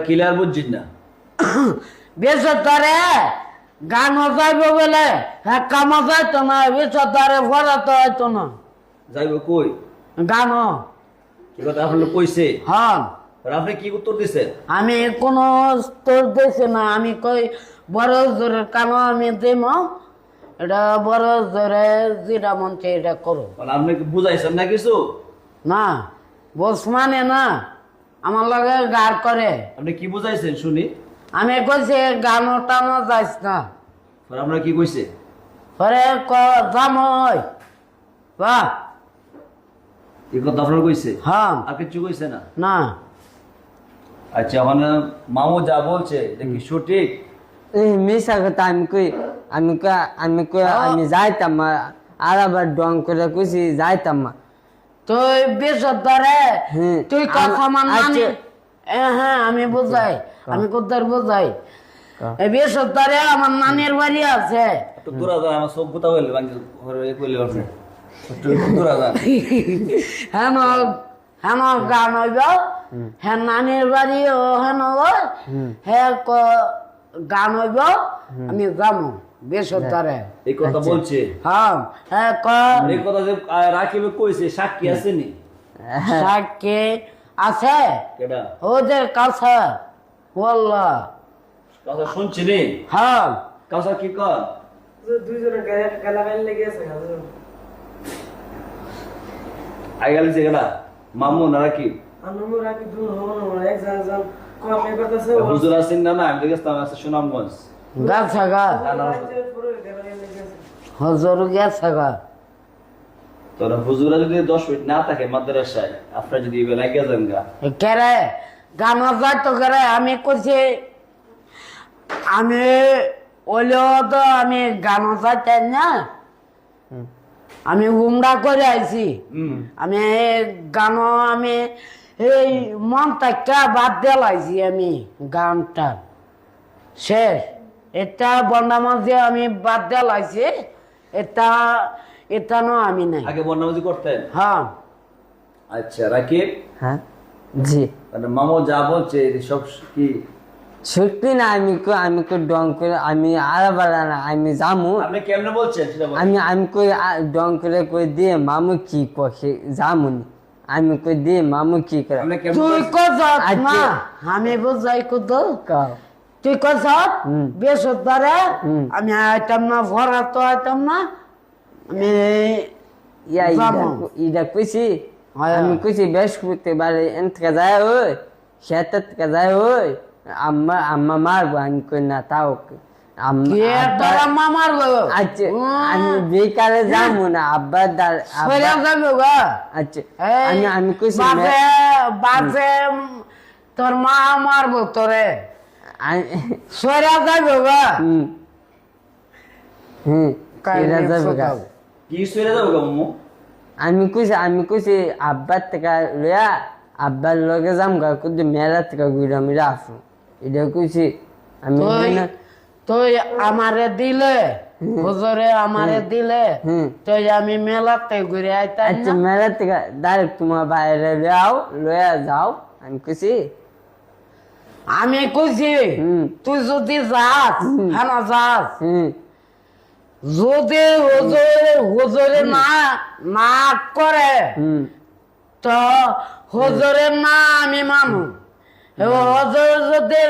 Clear বুঝছিস না? বেসরকারে গান যাইব বলে হ্যাঁ কামা যাইতো না, বেসরকারে ভরাতে হইতো না যাইব কই? গান। কি কথা আপনার কইছে? হ্যাঁ আর আপনি কি উত্তর দিছেন? আমি কোনো তোর দিছি না, আমি কই বড় জোরের কানো আমি দিম, এটা বড় জোরে যেটা মন চাই এটা করো। মানে আপনি কি বুঝাইছেন না কিছু? না বস মানে না, আমার লগে গার করে। আপনি কি বুঝাইছেন শুনি? আমি কইছি গানো টানো যাইস না। আর আপনার কি কইছে? পরে যাম ওই বাহ। এই কথা আপনার কইছে? হ্যাঁ আর কিছু কইছে না? না আচ্ছা এখন মামু যা বলছে এটা কি সঠিক? এই মিশা কথা আমি যাইতাম না, আর আবার ডং করে কইছি যাইতাম না। তুই বেসরকারে হ্যাঁ, তুই কথা মানি। আচ্ছা। হ্যাঁ আমি বুঝাই, আমি কোথায় বুঝাই। এই বেসরকারে আমার নানির বাড়ি আছে। একটু দূরা যান, আমার সব কথা বললে বাঙ্গি ঘরে কইলে আপনি একটু দূরা যান। হেন হেন গান হইব, হ্যাঁ নানির বাড়ি ও হেন হ্যাঁ গান হইব, আমি গামো বেসরকারে। এই কথা বলছে? হ্যাঁ হ্যাঁ এই কথা যে রাকিবে কইছে সাক্ষী আছে নি? সাক্ষী আছে কেডা? ওদের কাছে বললা। কথা শুনছি নি? হ্যাঁ কথা কি কর? দুইজনে গালাগালি লেগে আছে। আই গেছে কেডা? মামু না রাকিব? আমি রাখি দূর হবো না, একজন কপি করতেছে। হুজুর আছেন না? না আমি দেখতাম আছে সুনামগঞ্জ। গেছে গা পুরো গালাগালি লেগে আছে। হজর গেছে গা। তোরা হুজুরা যদি 10 মিনিট না থাকে মাদ্রাসায়, আপনার যদি বেলায় গেছেন গা কেরে গান যাইতো কেরে? আমি কইছি আমি ওইলেও তো আমি গান যাইতাম না, আমি উমরা করে আইছি। আমি গান আমি এই মন তাকা বাদ দিলাইছি, আমি গানটা শেষ। এটা বন্ডামাঝে আমি বাদ দিলাইছি, এটা এটা নো আমি নাই। আগে বন্যাবাজি করতেন? হ্যাঁ আচ্ছা রাকিব, হ্যাঁ জি, মানে মামু যা বলছে এটা সব কি সত্যি না? আমি ডং করে আমি আর আবার আমি যামু। আপনি কেমনে বলছেন সেটা বলেন। আমি কই ডং করে কই দিয়ে মামু কি কখে যামুনি, আমি কই দিয়ে মামু কি করে আপনি কেমনে তুই বলছেন? কত আচ্ছা। না আমি বুঝাই কত কাও তুই কত বেসরকারে হুম। আমি আইতাম না, ভরা তো আইতাম না। আমি ইয়া যামু। ইডা কইছি, হ্যাঁ। আমি কইছি বেশ করতে পারে এনতে যায় ওই খেতে থেকে যায় ওই আম্মা মারবো, আমি কই না তাও কে তোরা মামার গো? আচ্ছা আমি বেকারে যাবো না, আব্বা সরে যাবে গো। আচ্ছা এই আমি কইছি বাপে বাপে তোর মা মারবো তোরে, সরে যাবে গো। হুম হুম এরা যাবে গা। কি সরে যাবো গো মামু? আমি কইছি আব্বার থেকে লইয়া আব্বার লগে যাম গা, কিন্তু মেলা থেকে ঘুরা মিরা আসু, এটা কইছি আমি। তুই তুই আমারে দিলে হুজুরে আমারে দিলে হুম। তুই আমি মেলাতে ঘুরে আইতাম আচ্ছা না। মেলা থেকে ডাইরেক্ট তোমার বাইরে লইয়া যাও, আমি কইছি। আমি কইছি হুম। তুই যদি যাস হ্যাঁ যাস, হুম যদি হুজুরে না না করে হুম তো হুজুরের না আমি মানু, হুজুর যদি